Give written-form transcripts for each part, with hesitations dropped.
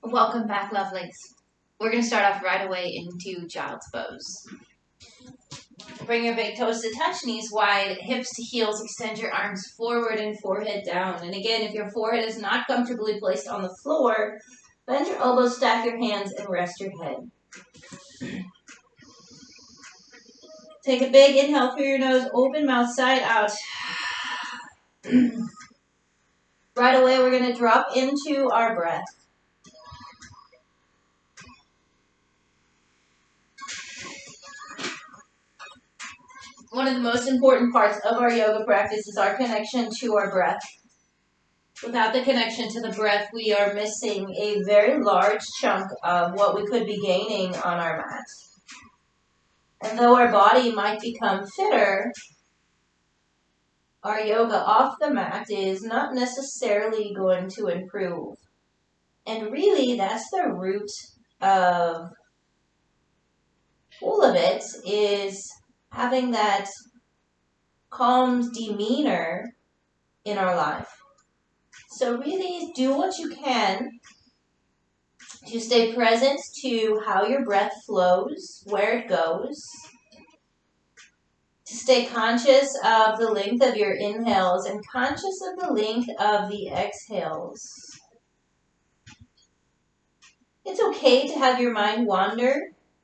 Welcome back, lovelies. We're going to start off right away into Child's Pose. Bring your big toes to touch, knees wide, hips to heels, extend your arms forward and forehead down. And again, if your forehead is not comfortably placed on the floor, bend your elbows, stack your hands, and rest your head. Take a big inhale through your nose, open mouth, side out. Right away, we're going to drop into our breath. One of the most important parts of our yoga practice is our connection to our breath. Without the connection to the breath, we are missing a very large chunk of what we could be gaining on our mat. And though our body might become fitter, our yoga off the mat is not necessarily going to improve. And really, that's the root of all of it, is having that calm demeanor in our life. So really do what you can to stay present to how your breath flows, where it goes. To stay conscious of the length of your inhales and conscious of the length of the exhales. It's okay to have your mind wander.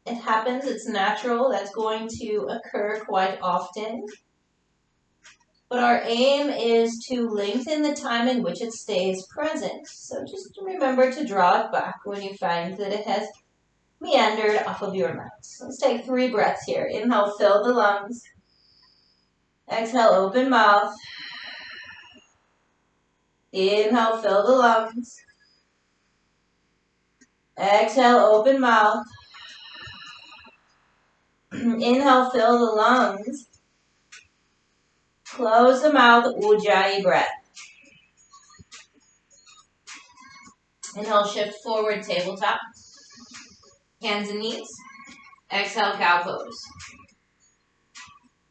It happens, it's natural, that's going to occur quite often. But our aim is to lengthen the time in which it stays present. So just remember to draw it back when you find that it has meandered off of your mouth. Let's take 3 breaths here. Inhale, fill the lungs. Exhale, open mouth. Inhale, fill the lungs. Exhale, open mouth. Inhale, fill the lungs. Close the mouth, Ujjayi breath. Inhale, shift forward, tabletop. Hands and knees. Exhale, cow pose.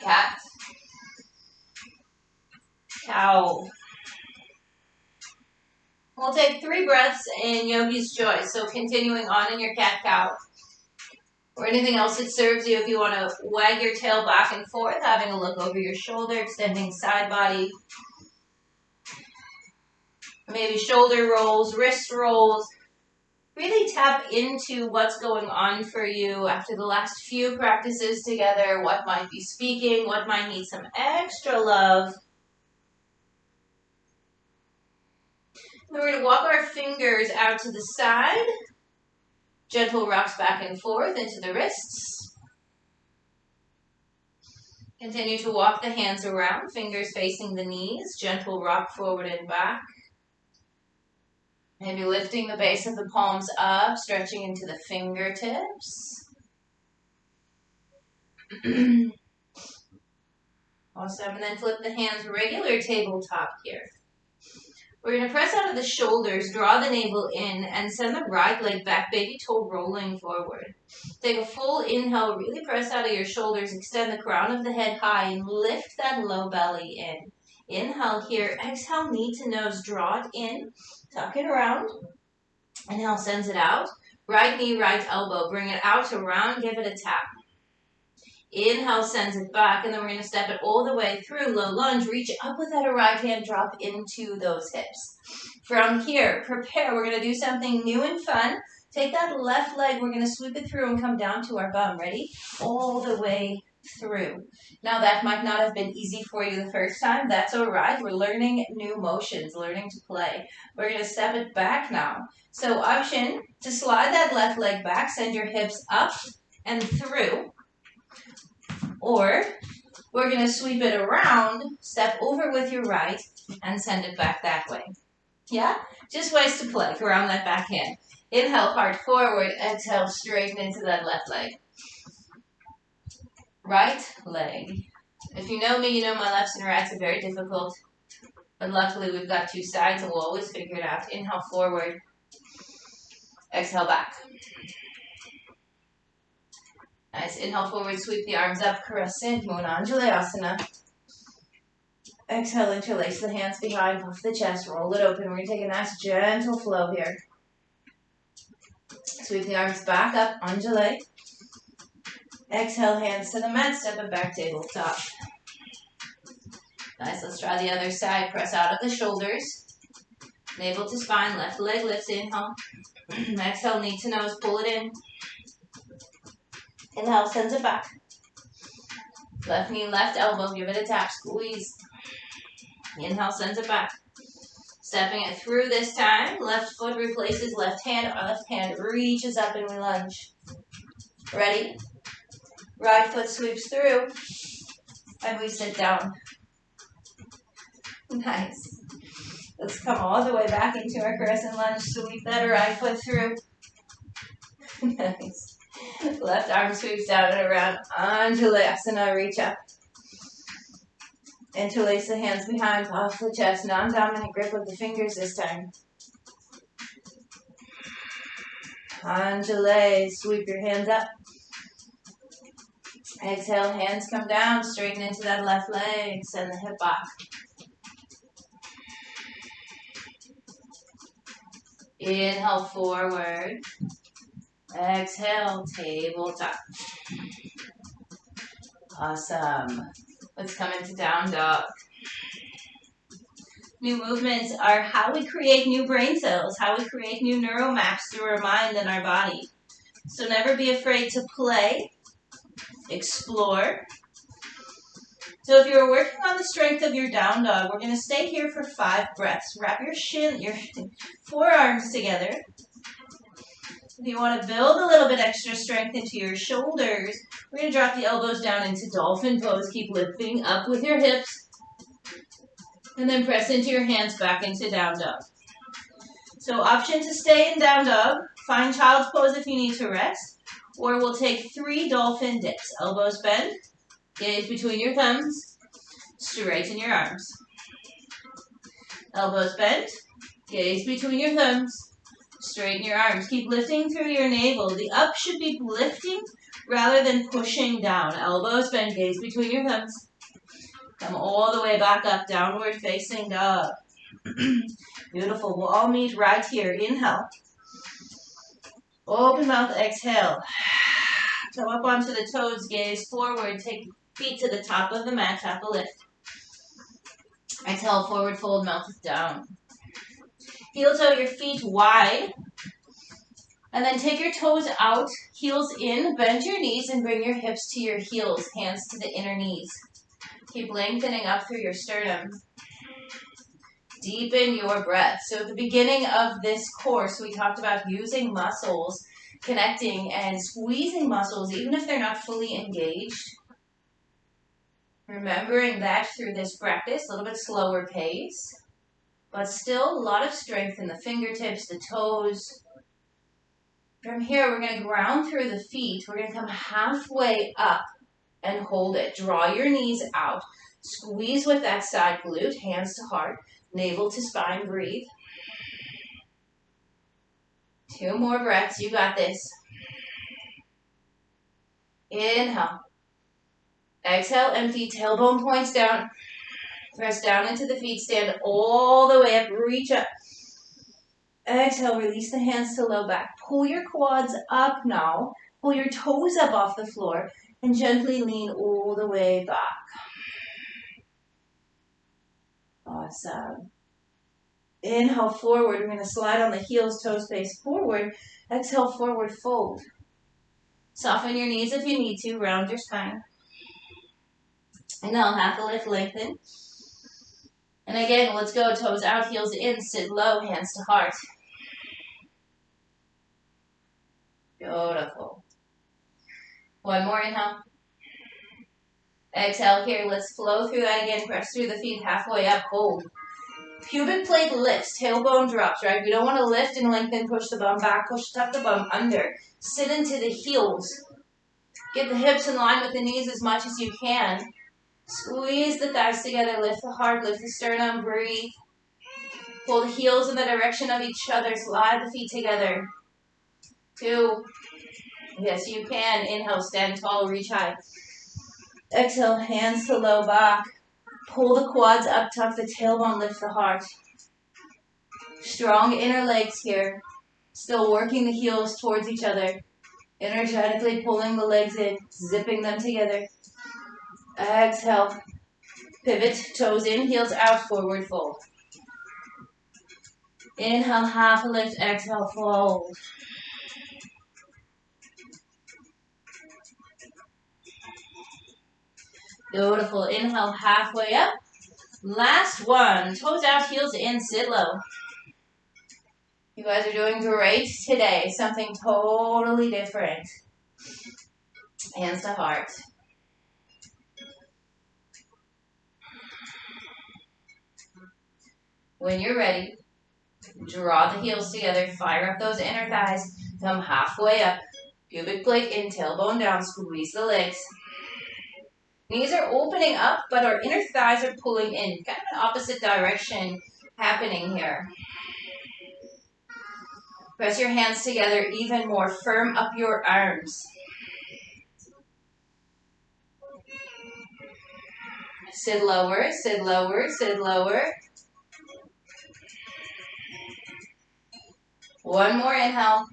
Cat. Cow. We'll take 3 breaths in Yogi's Choice. So continuing on in your cat-cow. Or anything else that serves you if you want to wag your tail back and forth, having a look over your shoulder, extending side body. Maybe shoulder rolls, wrist rolls. Really tap into what's going on for you after the last few practices together, what might be speaking, what might need some extra love. Then we're going to walk our fingers out to the side. Gentle rocks back and forth into the wrists. Continue to walk the hands around, fingers facing the knees. Gentle rock forward and back. Maybe lifting the base of the palms up, stretching into the fingertips. Awesome. And then flip the hands regular tabletop here. We're going to press out of the shoulders, draw the navel in, and send the right leg back, baby toe rolling forward. Take a full inhale, really press out of your shoulders, extend the crown of the head high, and lift that low belly in. Inhale here, exhale, knee to nose, draw it in, tuck it around. Inhale, sends it out. Right knee, right elbow, bring it out to round, give it a tap. Inhale, sends it back, and then we're going to step it all the way through. Low lunge, reach up with that right hand, drop into those hips. From here, prepare. We're going to do something new and fun. Take that left leg, we're going to sweep it through and come down to our bum. Ready? All the way through. Now, that might not have been easy for you the first time. That's all right. We're learning new motions, learning to play. We're going to step it back now. So, option to slide that left leg back, send your hips up and through. Or we're going to sweep it around, step over with your right, and send it back that way. Yeah? Just ways to play around that back hand. Inhale, heart forward. Exhale, straighten into that left leg. Right leg. If you know me, you know my lefts and rights are very difficult. But luckily, we've got 2 sides, and we'll always figure it out. Inhale, forward. Exhale, back. Nice. Inhale forward, sweep the arms up, crescent moon, Anjalayasana. Exhale, interlace the hands behind, puff the chest, roll it open. We're going to take a nice gentle flow here. Sweep the arms back up, undulate. Exhale, hands to the mat, step it back, tabletop. Nice, let's try the other side. Press out of the shoulders. Navel to spine, left leg lifts, inhale. Exhale, knee to nose, pull it in. Inhale, sends it back. Left knee, left elbow, give it a tap, squeeze. Inhale, sends it back. Stepping it through this time. Left foot replaces left hand reaches up and we lunge. Ready? Right foot sweeps through and we sit down. Nice. Let's come all the way back into our crescent lunge. Sweep that right foot through. Nice. Left arm sweeps down and around. Anjalasana, reach up. Interlace the hands behind, off the chest. Non-dominant grip of the fingers this time. Anjali, sweep your hands up. Exhale, hands come down, straighten into that left leg, send the hip back. Inhale, forward. Exhale, tabletop. Awesome. Let's come into down dog. New movements are how we create new brain cells, how we create new neural maps through our mind and our body. So never be afraid to play, explore. So if you're working on the strength of your down dog, we're going to stay here for 5 breaths. Wrap your forearms together. If you want to build a little bit extra strength into your shoulders, we're going to drop the elbows down into Dolphin Pose. Keep lifting up with your hips. And then press into your hands back into down dog. So option to stay in down dog. Find child's pose if you need to rest. Or we'll take 3 dolphin dips. Elbows bend. Gaze between your thumbs. Straighten your arms. Elbows bent. Gaze between your thumbs. Straighten your arms. Keep lifting through your navel. The up should be lifting rather than pushing down. Elbows bend. Gaze between your thumbs. Come all the way back up. Downward facing dog. Beautiful. We'll all meet right here. Inhale. Open mouth. Exhale. Toe up onto the toes. Gaze forward. Take feet to the top of the mat. Tap a lift. Exhale. Forward fold. Melt down. Heel toe your feet wide. And then take your toes out, heels in, bend your knees and bring your hips to your heels, hands to the inner knees. Keep lengthening up through your sternum. Deepen your breath. So at the beginning of this course, we talked about using muscles, connecting and squeezing muscles, even if they're not fully engaged. Remembering that through this practice, a little bit slower pace. But still a lot of strength in the fingertips, the toes. From here, we're going to ground through the feet. We're going to come halfway up and hold it. Draw your knees out. Squeeze with that side glute, hands to heart, navel to spine. Breathe. 2 more breaths. You got this. Inhale. Exhale, empty. Tailbone points down. Press down into the feet, stand all the way up, reach up. Exhale, release the hands to low back. Pull your quads up now. Pull your toes up off the floor and gently lean all the way back. Awesome. Inhale, forward. We're going to slide on the heels, toes face forward. Exhale, forward fold. Soften your knees if you need to. Round your spine. Inhale, half a lift, lengthen. And again, let's go. Toes out, heels in, sit low, hands to heart. Beautiful. 1 more inhale. Exhale here. Let's flow through that again. Press through the feet halfway up. Hold. Pubic plate lifts. Tailbone drops, right? We don't want to lift and lengthen. Push the bum back. Tuck the bum under. Sit into the heels. Get the hips in line with the knees as much as you can. Squeeze the thighs together, lift the heart, lift the sternum, breathe. Pull the heels in the direction of each other, slide the feet together. 2. Yes, you can. Inhale, stand tall, reach high. Exhale, hands to low back. Pull the quads up, tuck the tailbone, lift the heart. Strong inner legs here. Still working the heels towards each other. Energetically pulling the legs in, zipping them together. Exhale. Pivot, toes in, heels out, forward fold. Inhale, half lift, exhale, fold. Beautiful. Inhale, halfway up. Last one. Toes out, heels in, sit low. You guys are doing great today. Something totally different. Hands to heart. When you're ready, draw the heels together. Fire up those inner thighs. Come halfway up. Pubic plate in, tailbone down. Squeeze the legs. Knees are opening up, but our inner thighs are pulling in. Kind of an opposite direction happening here. Press your hands together even more. Firm up your arms. Sit lower, sit lower, sit lower. One more inhale.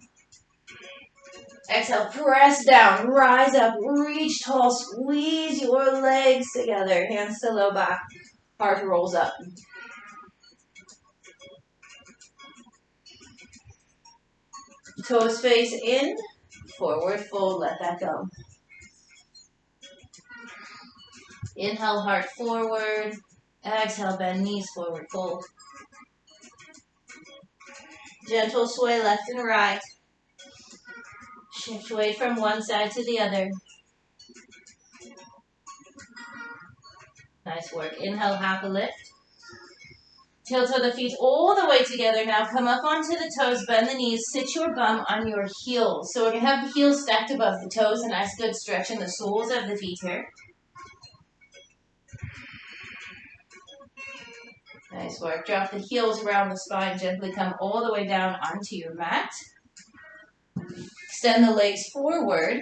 Exhale, press down, rise up, reach tall, squeeze your legs together. Hands to low back, heart rolls up. Toes face in, forward fold, let that go. Inhale, heart forward. Exhale, bend knees, forward fold. Gentle sway left and right. Shift weight from one side to the other. Nice work. Inhale, half a lift. Heel toe the feet all the way together. Now come up onto the toes, bend the knees, sit your bum on your heels. So we're going to have the heels stacked above the toes. A nice good stretch in the soles of the feet here. Nice work. Drop the heels around the spine. Gently come all the way down onto your mat. Extend the legs forward.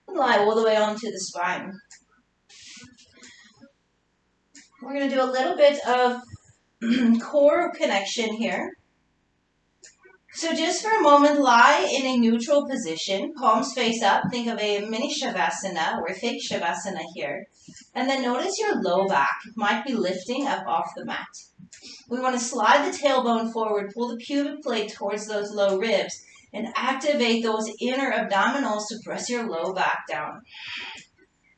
Lie all the way onto the spine. We're going to do a little bit of core connection here. So just for a moment, lie in a neutral position, palms face up. Think of a mini Shavasana or fake Shavasana here. And then notice your low back. It might be lifting up off the mat. We want to slide the tailbone forward, pull the pubic plate towards those low ribs, and activate those inner abdominals to press your low back down.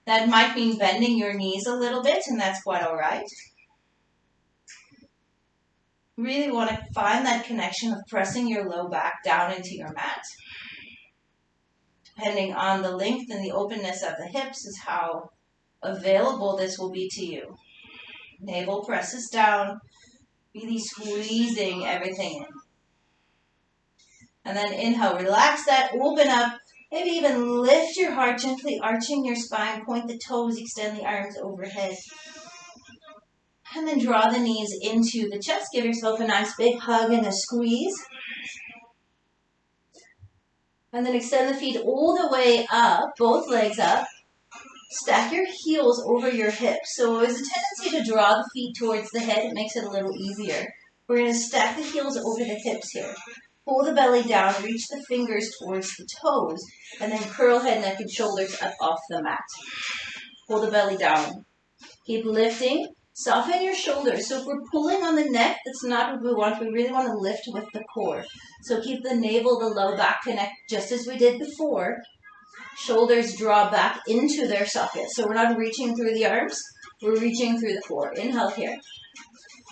That might mean bending your knees a little bit, and that's quite all right. Really want to find that connection of pressing your low back down into your mat. Depending on the length and the openness of the hips is how available this will be to you. Navel presses down, really squeezing everything in. And then inhale, relax that, open up, maybe even lift your heart, gently arching your spine, point the toes, extend the arms overhead. And then draw the knees into the chest. Give yourself a nice big hug and a squeeze. And then extend the feet all the way up, both legs up. Stack your heels over your hips. So there's a tendency to draw the feet towards the head. It makes it a little easier. We're going to stack the heels over the hips here. Pull the belly down, reach the fingers towards the toes, and then curl head, neck, and shoulders up off the mat. Pull the belly down. Keep lifting. Soften your shoulders. So if we're pulling on the neck, that's not what we want. We really want to lift with the core. So keep the navel, the low back connect just as we did before. Shoulders draw back into their socket. So we're not reaching through the arms. We're reaching through the core. Inhale here.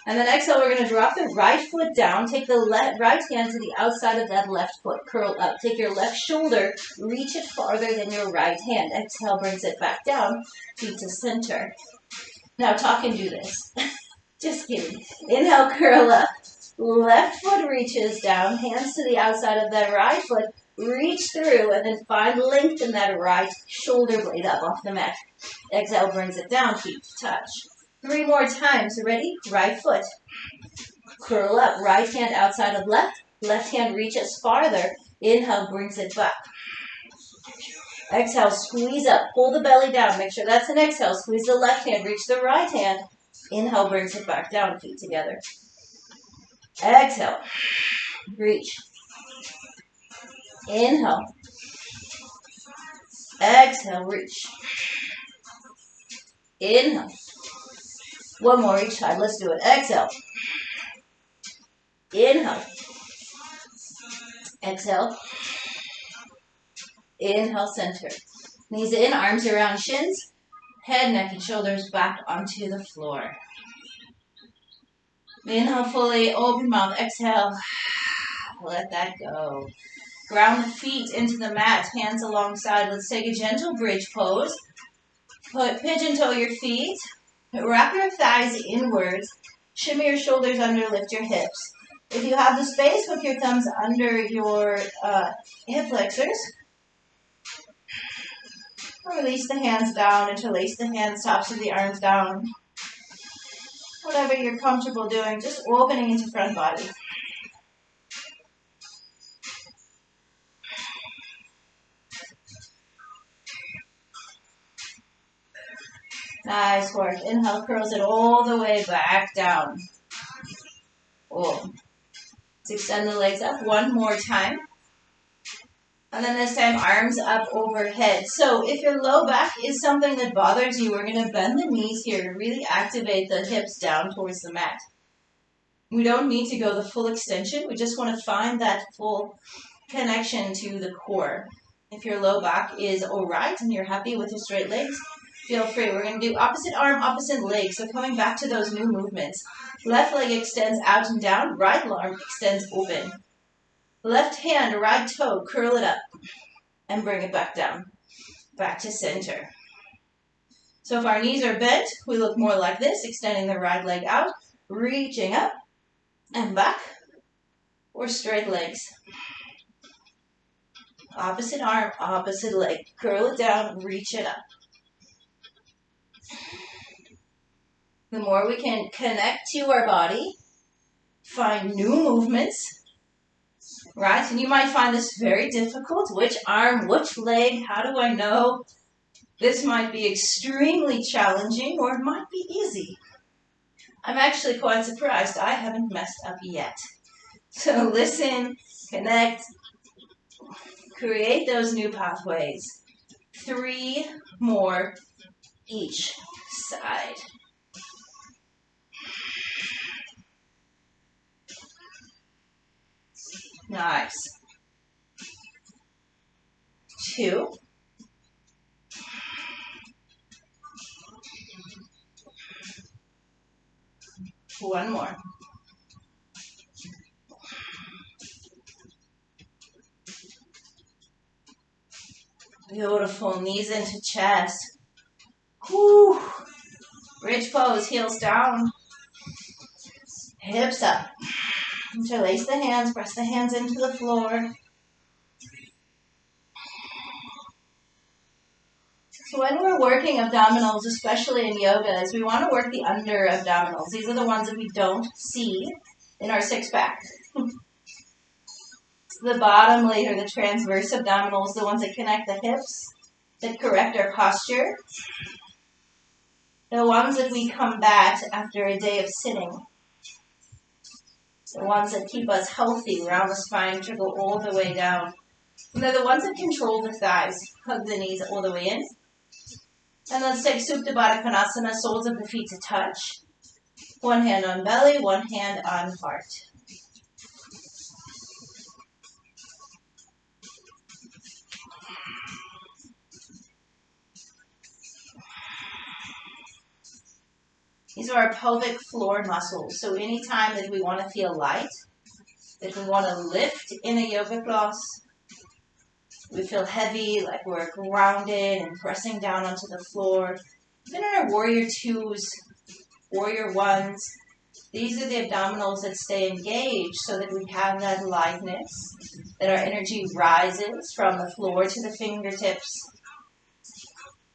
And then exhale, we're going to drop the right foot down. Take the right hand to the outside of that left foot. Curl up. Take your left shoulder. Reach it farther than your right hand. Exhale brings it back down. Feet to center. Now talk and do this. Just kidding. Inhale, curl up. Left foot reaches down. Hands to the outside of that right foot. Reach through and then find length in that right shoulder blade up off the mat. Exhale brings it down. Feet to touch. 3 more times. Ready? Right foot. Curl up. Right hand outside of left. Left hand reaches farther. Inhale brings it back. Exhale, squeeze up. Pull the belly down. Make sure that's an exhale. Squeeze the left hand. Reach the right hand. Inhale brings it back down. Feet together. Exhale. Reach. Inhale. Exhale, reach. Inhale. One more each time. Let's do it. Exhale. Inhale. Exhale. Inhale, center. Knees in, arms around shins. Head, neck, and shoulders back onto the floor. Inhale fully, open mouth. Exhale. Let that go. Ground the feet into the mat, hands alongside. Let's take a gentle bridge pose. Pigeon toe your feet. Wrap your thighs inwards. Shimmy your shoulders under, lift your hips. If you have the space, hook your thumbs under your hip flexors. Release the hands down, interlace the hands, tops of the arms down. Whatever you're comfortable doing, just opening into front body. Nice work. Inhale, curls it all the way back down. Oh. Let's extend the legs up one more time. And then this time, arms up overhead. So if your low back is something that bothers you, we're going to bend the knees here to really activate the hips down towards the mat. We don't need to go the full extension. We just want to find that full connection to the core. If your low back is all right and you're happy with your straight legs, feel free. We're going to do opposite arm, opposite leg. So coming back to those new movements. Left leg extends out and down. Right arm extends open. Left hand, right toe, curl it up and bring it back down. Back to center. So if our knees are bent, we look more like this, extending the right leg out, reaching up and back, or straight legs. Opposite arm, opposite leg. Curl it down, reach it up. The more we can connect to our body, find new movements, right? And you might find this very difficult. Which arm, which leg, how do I know? This might be extremely challenging or it might be easy. I'm actually quite surprised I haven't messed up yet. So listen, connect, create those new pathways. 3 more each side. Nice. 2. 1 more. Beautiful. Knees into chest. Whew. Bridge pose. Heels down. Hips up. Interlace the hands. Press the hands into the floor. So when we're working abdominals, especially in yoga, is we want to work the under abdominals. These are the ones that we don't see in our six-pack. The bottom layer, the transverse abdominals, the ones that connect the hips, that correct our posture. The ones that we combat after a day of sitting. The ones that keep us healthy, round the spine, trickle all the way down. And they're the ones that control the thighs. Hug the knees all the way in. And let's take Supta Baddha Konasana, soles of the feet to touch. One hand on belly, one hand on heart. These are our pelvic floor muscles. So anytime that we want to feel light, that we want to lift in a yoga class, we feel heavy, like we're grounded and pressing down onto the floor. Even in our warrior 2s, warrior 1s, these are the abdominals that stay engaged so that we have that lightness, that our energy rises from the floor to the fingertips.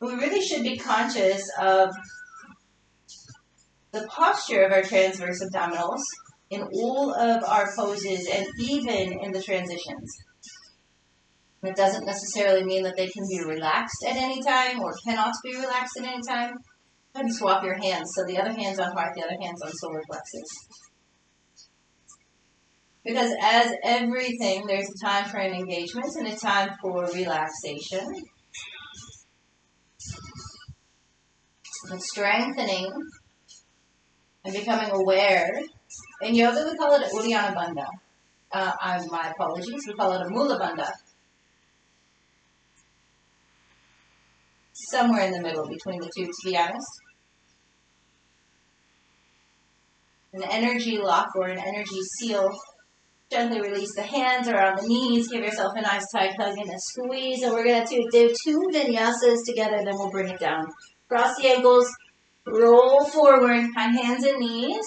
But we really should be conscious of the posture of our transverse abdominals in all of our poses and even in the transitions. It doesn't necessarily mean that they can be relaxed at any time or cannot be relaxed at any time. Go ahead and swap your hands. So the other hand's on heart, the other hand's on solar plexus. Because as everything, there's a time for an engagement and a time for relaxation. But strengthening and becoming aware. In yoga, we call it Uddiyana Bandha. My apologies, we call it a Mula Bandha. Somewhere in the middle between the two, to be honest. An energy lock or an energy seal. Gently release the hands around the knees. Give yourself a nice tight hug and a squeeze. And we're going to do 2 vinyasas together, then we'll bring it down. Cross the ankles, roll forward, find hands and knees.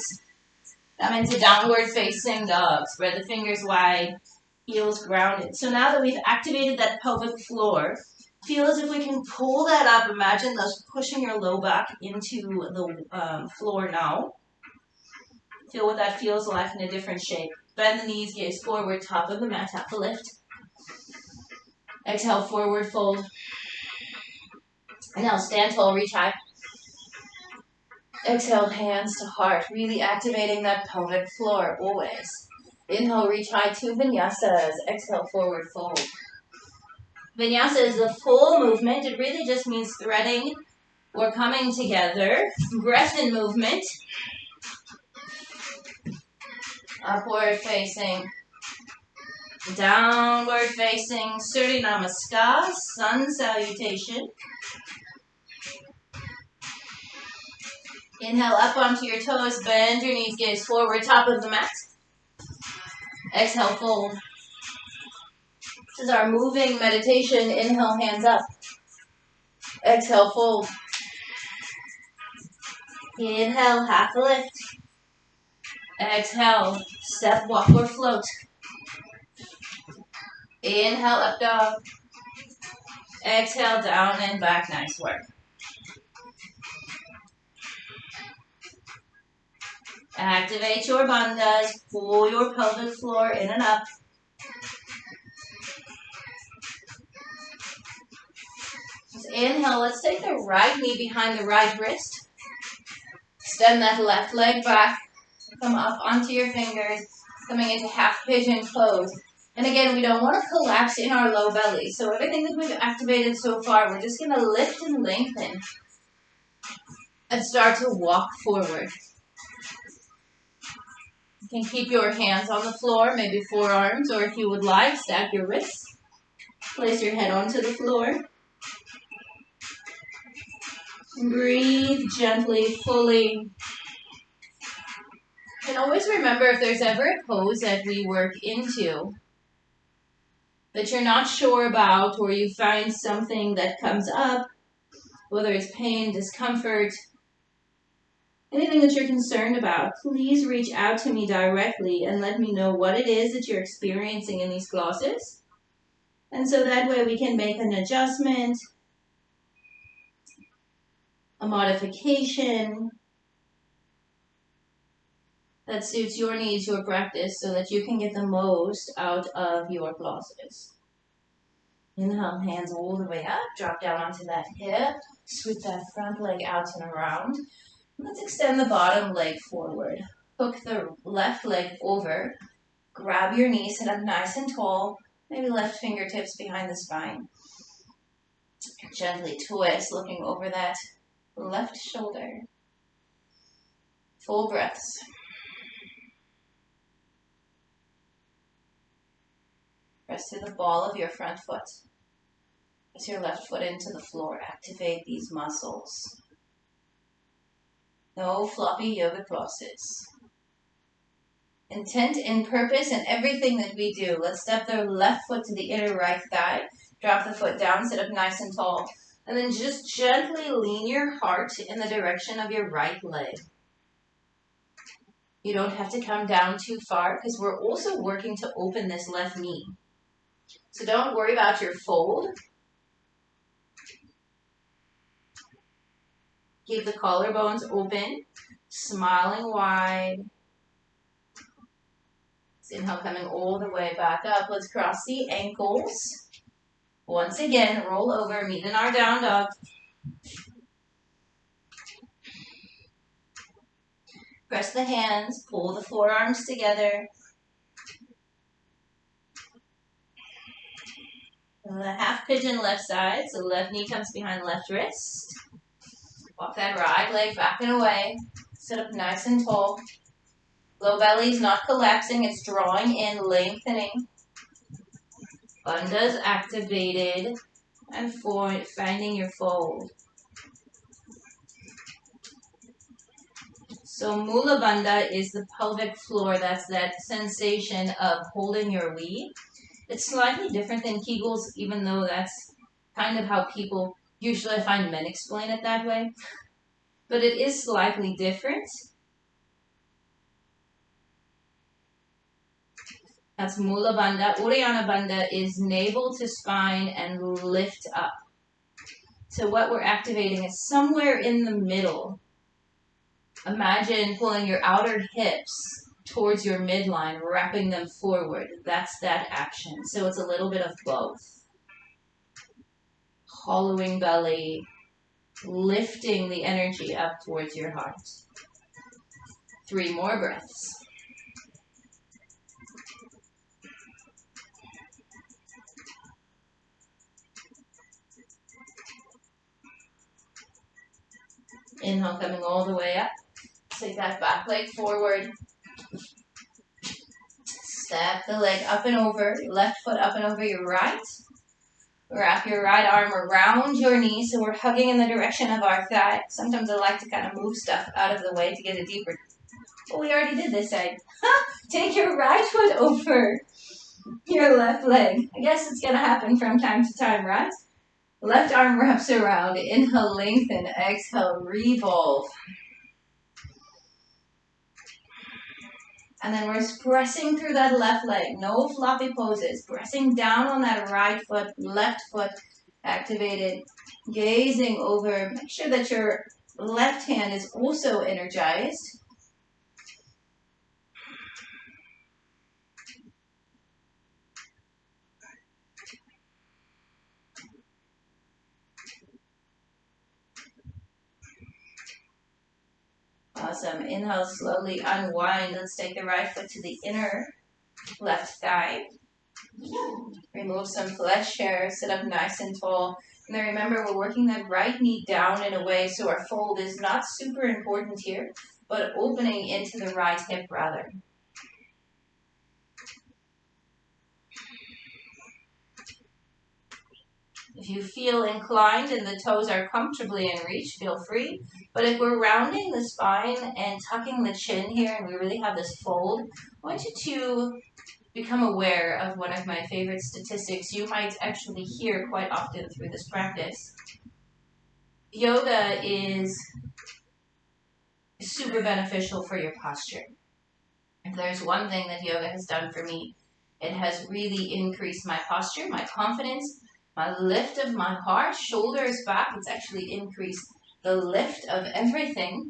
Come into downward facing dog. Spread the fingers wide, heels grounded. So now that we've activated that pelvic floor, feel as if we can pull that up. Imagine thus pushing your low back into the floor now. Feel what that feels like in a different shape. Bend the knees, gaze forward, top of the mat, half a lift. Exhale, forward fold. And now stand tall, reach high. Exhale, hands to heart, really activating that pelvic floor, always. Inhale, reach high, 2 vinyasas. Exhale, forward fold. Vinyasa is the full movement. It really just means threading or coming together. Breath and movement. Upward facing. Downward facing. Surya Namaskar. Sun salutation. Inhale up onto your toes. Bend your knees, gaze forward, top of the mat. Exhale, fold. This is our moving meditation. Inhale, hands up. Exhale, fold. Inhale, half a lift. Exhale, step, walk, or float. Inhale, up dog. Exhale, down and back. Nice work. Activate your bandhas. Pull your pelvic floor in and up. Just inhale. Let's take the right knee behind the right wrist. Extend that left leg back. Come up onto your fingers. Coming into half pigeon pose. And again, we don't want to collapse in our low belly. So everything that we've activated so far, we're just going to lift and lengthen. And start to walk forward. You can keep your hands on the floor, maybe forearms, or if you would like, stack your wrists. Place your head onto the floor. Breathe gently, fully. And always remember, if there's ever a pose that we work into that you're not sure about, or you find something that comes up, whether it's pain, discomfort, anything that you're concerned about, please reach out to me directly and let me know what it is that you're experiencing in these classes. And so that way we can make an adjustment, a modification that suits your needs, your practice, so that you can get the most out of your classes. Inhale, hands all the way up, drop down onto that hip, sweep that front leg out and around. Let's extend the bottom leg forward. Hook the left leg over, grab your knee, sit up nice and tall, maybe left fingertips behind the spine. Gently twist, looking over that left shoulder. Full breaths. Press to the ball of your front foot. Press your left foot into the floor. Activate these muscles. No floppy yoga poses. Intent and purpose in everything that we do. Let's step the left foot to the inner right thigh. Drop the foot down, sit up nice and tall. And then just gently lean your heart in the direction of your right leg. You don't have to come down too far because we're also working to open this left knee. So don't worry about your fold. Keep the collarbones open, smiling wide. Inhale, coming all the way back up. Let's cross the ankles. Once again, roll over, meet in our down dog. Press the hands, pull the forearms together. Half pigeon left side, so left knee comes behind left wrist. Walk that right leg back and away. Sit up nice and tall. Low belly is not collapsing, it's drawing in, lengthening. Bandha is activated and finding your fold. So Mula Bandha is the pelvic floor. That's that sensation of holding your wee. It's slightly different than Kegels, even though that's kind of how people, usually I find men explain it that way. But it is slightly different. That's Mula Bandha. Uddiyana Bandha is navel to spine and lift up. So what we're activating is somewhere in the middle. Imagine pulling your outer hips towards your midline, wrapping them forward. That's that action. So it's a little bit of both. Hollowing belly, lifting the energy up towards your heart. 3 more breaths. Inhale, coming all the way up. Take that back leg forward. Step the leg up and over, left foot up and over your right. Wrap your right arm around your knee, so we're hugging in the direction of our thigh. Sometimes I like to kind of move stuff out of the way to get it deeper. Oh, we already did this side. Take your right foot over your left leg. I guess it's going to happen from time to time, right? Left arm wraps around. Inhale, lengthen. Exhale, revolve. And then we're pressing through that left leg. No floppy poses. Pressing down on that right foot, left foot activated. Gazing over. Make sure that your left hand is also energized. Awesome. Inhale, slowly unwind. Let's take the right foot to the inner left thigh. Remove some flesh hair. Sit up nice and tall. And then remember, we're working that right knee down and away, so our fold is not super important here, but opening into the right hip rather. If you feel inclined and the toes are comfortably in reach, feel free. But if we're rounding the spine and tucking the chin here and we really have this fold, I want you to become aware of one of my favorite statistics you might actually hear quite often through this practice. Yoga is super beneficial for your posture. If there's one thing that yoga has done for me, it has really increased my posture, my confidence, my lift of my heart, shoulders back. It's actually increased the lift of everything.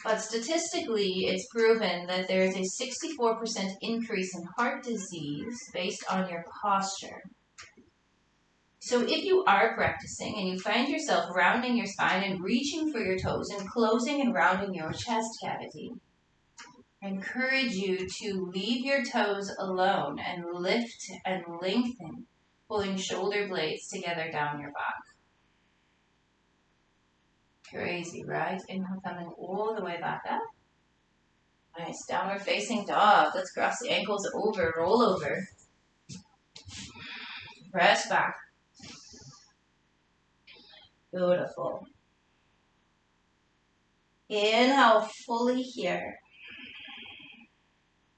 But statistically, it's proven that there is a 64% increase in heart disease based on your posture. So if you are practicing and you find yourself rounding your spine and reaching for your toes and closing and rounding your chest cavity, I encourage you to leave your toes alone and lift and lengthen, pulling shoulder blades together down your back. Crazy, right? Inhale, coming all the way back up. Nice. Downward facing dog. Let's cross the ankles over, roll over. Press back. Beautiful. Inhale fully here.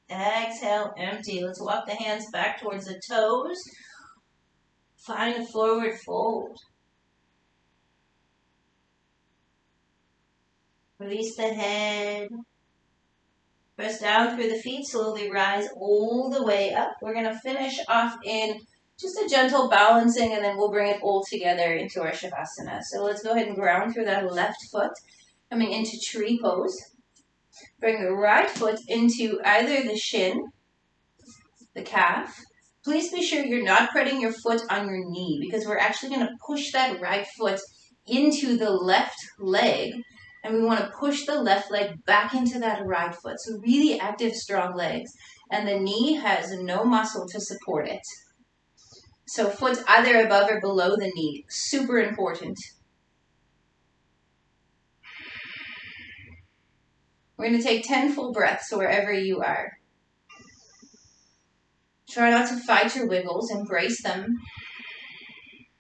Exhale, empty. Let's walk the hands back towards the toes. Find a forward fold. Release the head. Press down through the feet. Slowly rise all the way up. We're going to finish off in just a gentle balancing, and then we'll bring it all together into our Shavasana. So let's go ahead and ground through that left foot, coming into tree pose. Bring the right foot into either the shin, the calf. Please be sure you're not putting your foot on your knee, because we're actually going to push that right foot into the left leg, and we want to push the left leg back into that right foot. So really active, strong legs, and the knee has no muscle to support it. So foot either above or below the knee. Super important. We're going to take 10 full breaths wherever you are. Try not to fight your wiggles. Embrace them.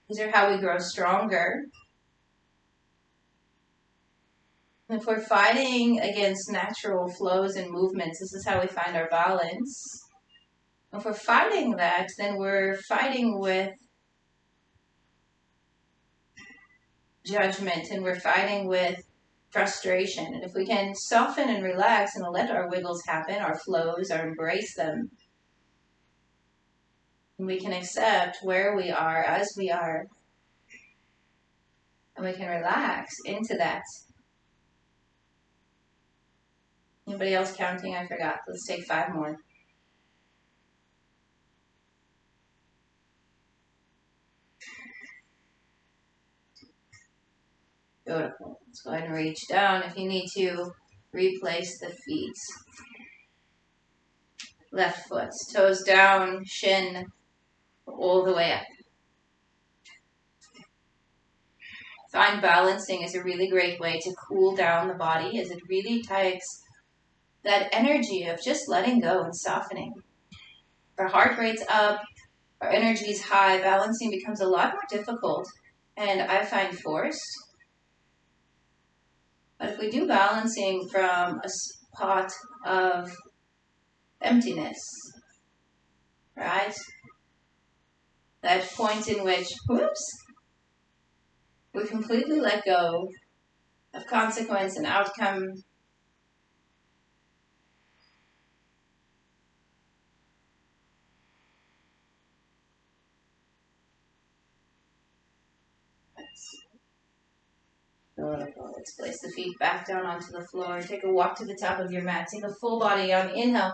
These are how we grow stronger. And if we're fighting against natural flows and movements, this is how we find our balance. If we're fighting that, then we're fighting with judgment and we're fighting with frustration. And if we can soften and relax and let our wiggles happen, our flows, or embrace them, we can accept where we are as we are. And we can relax into that. Anybody else counting? I forgot. Let's take 5 more. Beautiful. Let's go ahead and reach down. If you need to, replace the feet. Left foot, toes down, shin all the way up. Find balancing is a really great way to cool down the body, as it really takes that energy of just letting go and softening. If our heart rate's up, our energy is high, balancing becomes a lot more difficult, and I find forced. But if we do balancing from a spot of emptiness, right? That point in which, we completely let go of consequence and outcome. Beautiful. Let's place the feet back down onto the floor. Take a walk to the top of your mat. Take a full body on. Inhale.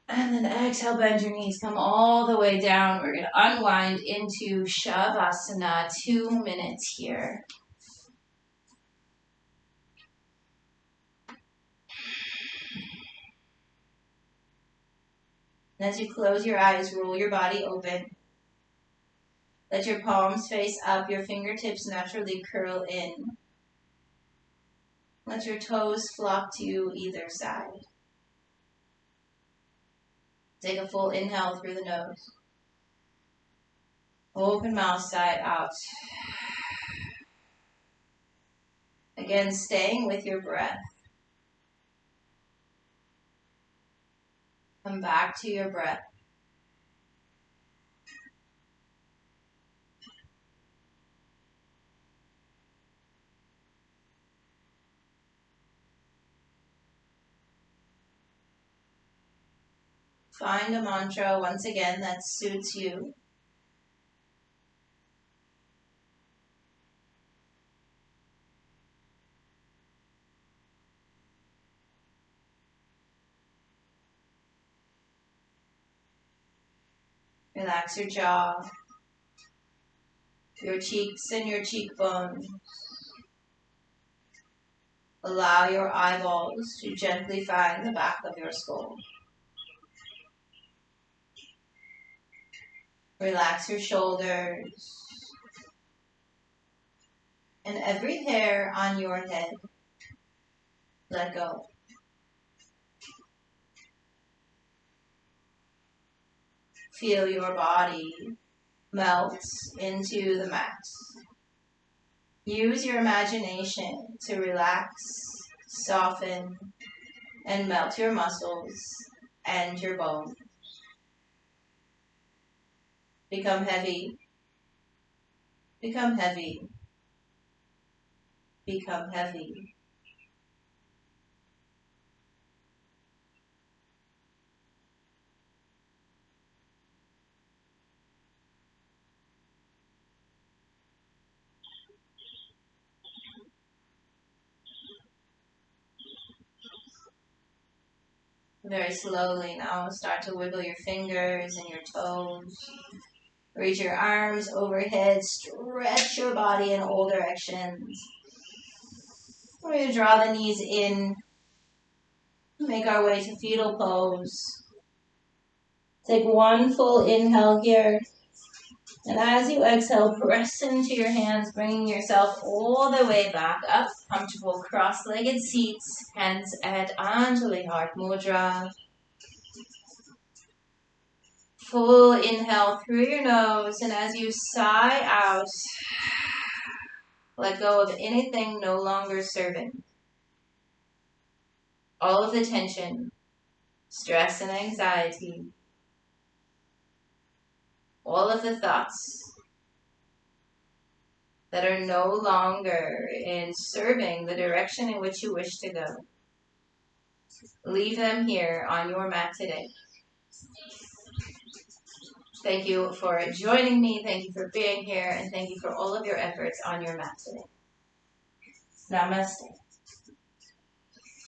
And then exhale, bend your knees. Come all the way down. We're going to unwind into Shavasana. 2 minutes here. And as you close your eyes, roll your body open. Let your palms face up. Your fingertips naturally curl in. Let your toes flop to either side. Take a full inhale through the nose. Open mouth, side out. Again, staying with your breath. Come back to your breath. Find a mantra, once again, that suits you. Relax your jaw, your cheeks and your cheekbones. Allow your eyeballs to gently find the back of your skull. Relax your shoulders and every hair on your head. Let go. Feel your body melt into the mat. Use your imagination to relax, soften, and melt your muscles and your bones. Become heavy. Become heavy. Become heavy. Very slowly now, start to wiggle your fingers and your toes. Raise your arms overhead, stretch your body in all directions. We're going to draw the knees in, make our way to fetal pose. Take one full inhale here. And as you exhale, press into your hands, bringing yourself all the way back up. Comfortable cross-legged seats, hands at Anjali Heart Mudra. Full inhale through your nose, and as you sigh out, let go of anything no longer serving. All of the tension, stress and anxiety, all of the thoughts that are no longer in serving the direction in which you wish to go. Leave them here on your mat today. Thank you for joining me. Thank you for being here. And thank you for all of your efforts on your mat today. Namaste.